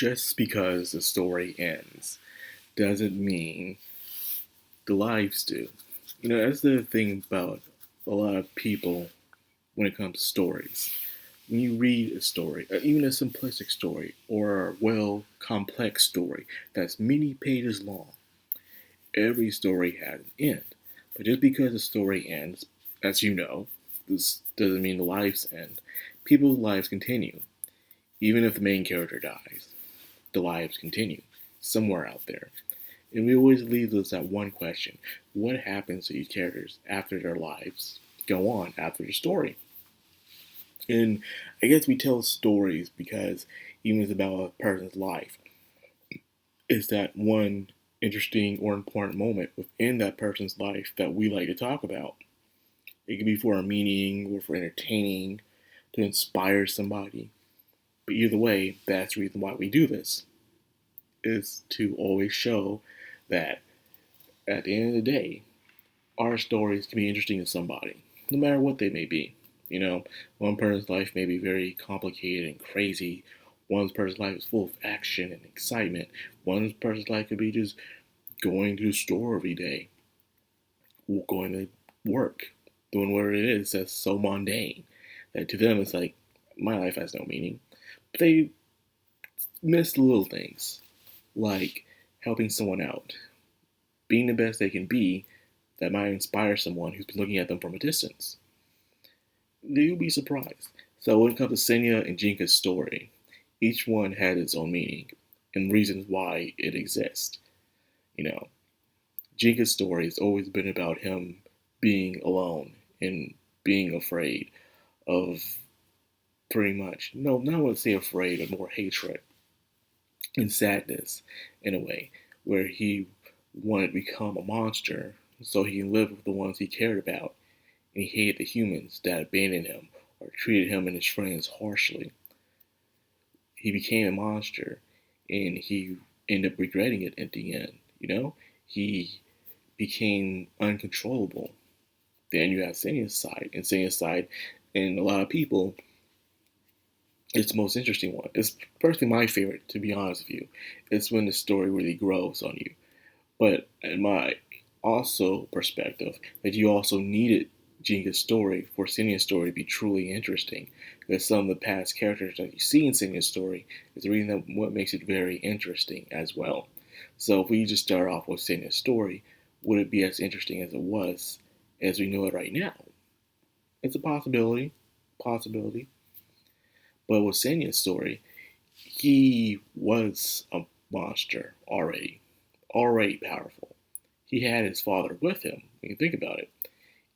Just because the story ends doesn't mean the lives do. That's the thing about a lot of people when it comes to stories. When you read a story, even a simplistic story, or a well complex story that's many pages long, every story has an end. But just because the story ends, as you know, this doesn't mean the lives end. People's lives continue. Even if the main character dies, the lives continue somewhere out there. And we always leave us at one question: what happens to these characters after their lives go on, after the story? And I guess we tell stories because even if it's about a person's life, it's that one interesting or important moment within that person's life that we like to talk about. It can be for a meaning or for entertaining, to inspire somebody. But either way, that's the reason why we do this, is to always show that at the end of the day, our stories can be interesting to somebody, no matter what they may be. One person's life may be very complicated and crazy. One person's life is full of action and excitement. One person's life could be just going to the store every day, going to work, doing whatever it is that's so mundane that to them it's like, my life has no meaning. But they miss the little things, like helping someone out, being the best they can be, that might inspire someone who's been looking at them from a distance. You'll be surprised. So when it comes to Senya and Jinka's story, each one had its own meaning and reasons why it exists. You know, Jinka's story has always been about him being alone and being afraid of pretty much, no, not want to say afraid, but more hatred and sadness in a way, where he wanted to become a monster so he can live with the ones he cared about, and he hated the humans that abandoned him or treated him and his friends harshly. He became a monster, and he ended up regretting it at the end. He became uncontrollable. Then you have Senya's side, and a lot of people, it's the most interesting one. It's personally my favorite, to be honest with you. It's when the story really grows on you. But in my also perspective, that you also needed Jinga's story for Senya's story to be truly interesting. Because some of the past characters that you see in Senya's story is the reason that what makes it very interesting as well. So if we just start off with Senya's story, would it be as interesting as it was as we know it right now? It's a possibility. Possibility. But with Senya's story, he was a monster already powerful. He had his father with him, when you think about it,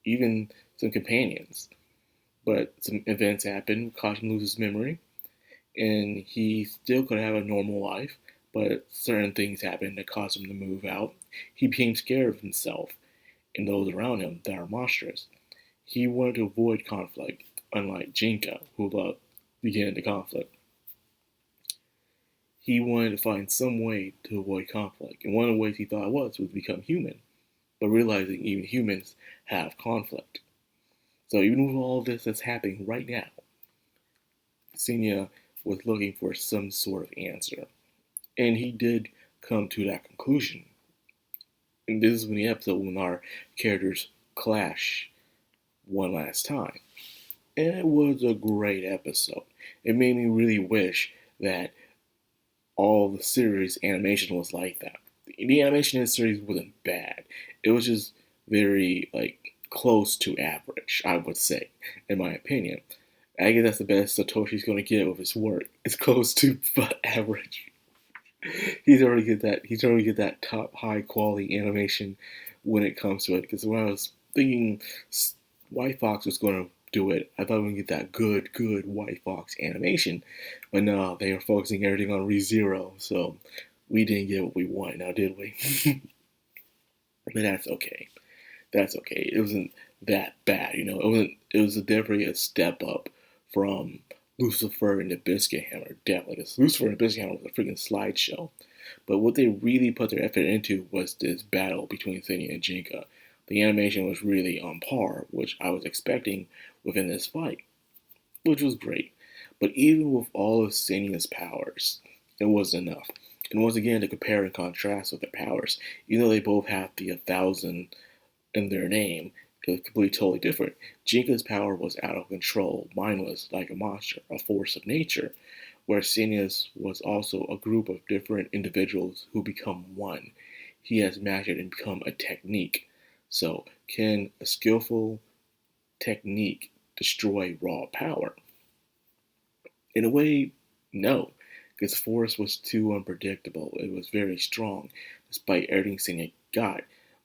even some companions. But some events happened, caused him to lose his memory, and he still could have a normal life, but certain things happened that caused him to move out. He became scared of himself and those around him that are monstrous. He wanted to avoid conflict, unlike Jinka, who loved to get into conflict. He wanted to find some way to avoid conflict, and one of the ways he thought was to become human, but realizing even humans have conflict. So even with all this that's happening right now, Senya was looking for some sort of answer, and he did come to that conclusion. And this is when the episode when our characters clash one last time. And it was a great episode. It made me really wish that all the series animation was like that. The animation in the series wasn't bad. It was just very close to average, I would say, in my opinion. I guess that's the best Satoshi's gonna get with his work. It's close to average. He's already get that top high quality animation when it comes to it. Because when I was thinking White Fox was gonna do it, I thought we would get that good White Fox animation. But no, they are focusing everything on ReZero, so we didn't get what we wanted now, did we? But that's okay. That's okay. It wasn't that bad, It was definitely a step up from Lucifer and the Biscuit Hammer, definitely. Because Lucifer and the Biscuit Hammer was a freaking slideshow. But what they really put their effort into was this battle between Senya and Jinka. The animation was really on par, which I was expecting within this fight, which was great. But even with all of Senya's powers, it wasn't enough. And once again, to compare and contrast with their powers, even though they both have the 1,000 in their name, it was completely totally different. Jinka's power was out of control, mindless, like a monster, a force of nature, where Senia's was also a group of different individuals who become one. He has mastered and become a technique. So, can a skillful technique destroy raw power? In a way, no, because Forrest was too unpredictable. It was very strong, despite everything Senior got.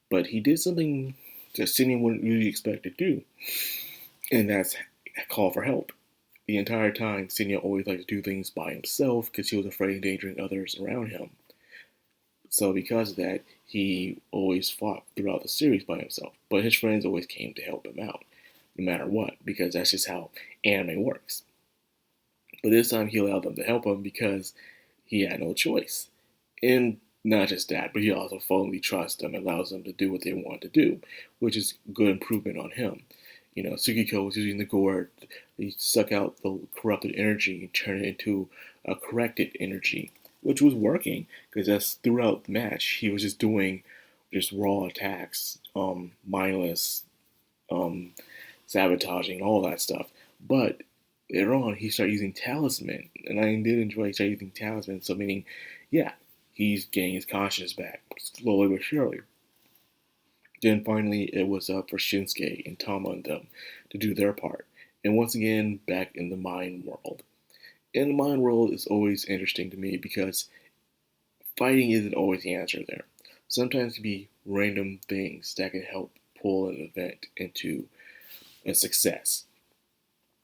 But he did something that Senior wouldn't really expect to do, and that's call for help. The entire time, Senior always liked to do things by himself because he was afraid of endangering others around him. So because of that, he always fought throughout the series by himself. But his friends always came to help him out, no matter what, because that's just how anime works. But this time he allowed them to help him because he had no choice. And not just that, but he also fully trusts them and allows them to do what they want to do, which is good improvement on him. You know, Sugiko was using the gourd to suck out the corrupted energy and turn it into a corrected energy, which was working because that's throughout the match he was just doing just raw attacks, mindless, um, sabotaging, all that stuff. But later on, he started using talisman, and I did enjoy starting using talisman. So meaning, yeah, he's getting his conscience back slowly but surely. Then finally, it was up for Shinsuke and Tama and them to do their part. And once again, back in the mind world. In the mind world is always interesting to me because fighting isn't always the answer there. Sometimes it can be random things that can help pull an event into a success.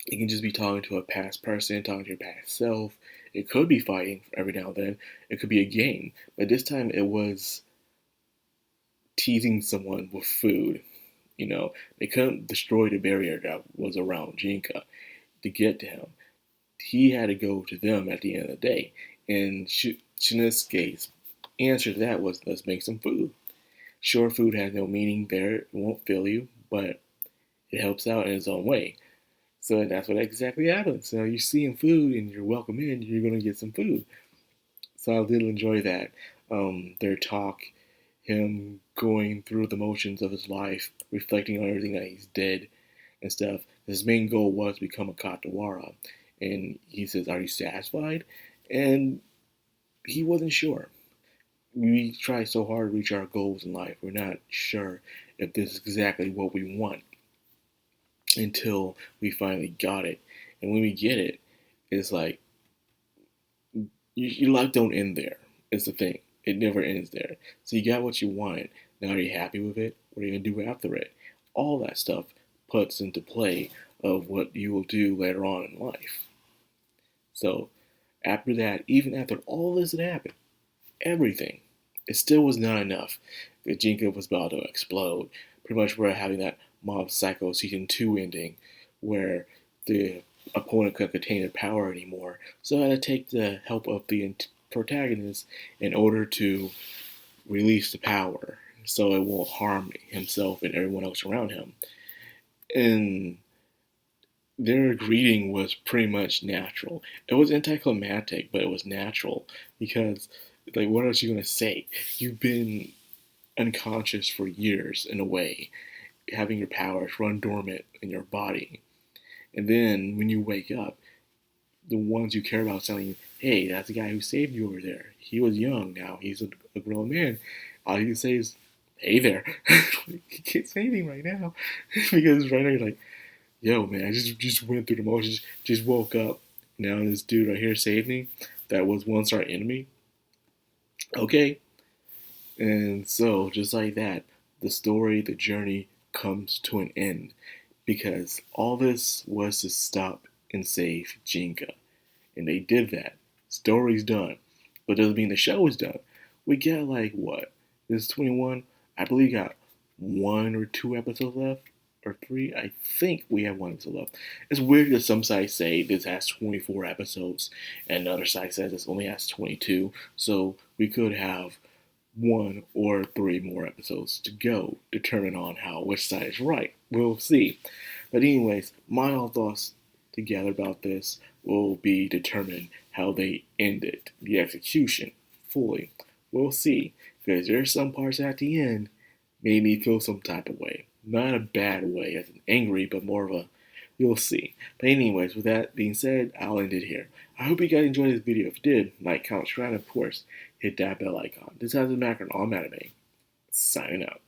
It can just be talking to a past person, talking to your past self. It could be fighting every now and then. It could be a game. But this time it was teasing someone with food. You know, they couldn't destroy the barrier that was around Jinka to get to him. He had to go to them at the end of the day. And Shinsuke's answer to that was, let's make some food. Sure, food has no meaning there. It won't fill you, but it helps out in its own way. So that's what exactly happens. So you're seeing food and you're welcome in, you're going to get some food. So I did enjoy that. Their talk, him going through the motions of his life, reflecting on everything that he's did and stuff. His main goal was to become a Katawara. And he says, are you satisfied? And he wasn't sure. We try so hard to reach our goals in life. We're not sure if this is exactly what we want until we finally got it. And when we get it, it's like your life don't end there. It's the thing. It never ends there. So you got what you wanted. Now are you happy with it? What are you gonna do after it? All that stuff puts into play of what you will do later on in life. So after that, even after all this had happened, everything, it still was not enough. The Jinka was about to explode. Pretty much we're having that Mob Psycho Season 2 ending where the opponent couldn't contain their power anymore. So I had to take the help of the protagonist in order to release the power so it won't harm himself and everyone else around him. And their greeting was pretty much natural. It was anticlimactic, but it was natural because, like, what else are you gonna say? You've been unconscious for years in a way, having your powers run dormant in your body, and then when you wake up, the ones you care about telling you, "Hey, that's the guy who saved you over there. He was young. Now he's a grown man." All you can say is, "Hey there." You can't say anything right now because right now you're like, yo, man, I just went through the motions, just woke up. Now this dude right here saved me. That was once our enemy. Okay. And so, just like that, the story, the journey comes to an end because all this was to stop and save Jinka. And they did that. Story's done. But doesn't mean the show is done. We got like what? This is 21. I believe got 1 or 2 episodes left. Or 3. I think we have 1 episode left. It's weird that some sites say this has 24 episodes and another site says this only has 22. So we could have 1 or 3 more episodes to go, determine on how which side is right. We'll see. But anyways, my thoughts together about this will be determined how they ended the execution fully. We'll see, because there's some parts at the end made me feel some type of way. Not a bad way, as in angry, but more of a you'll see. But anyways, with that being said, I'll end it here. I hope you guys enjoyed this video. If you did, like, comment, subscribe, and of course, hit that bell icon. This has been Macron on Anime. Signing out.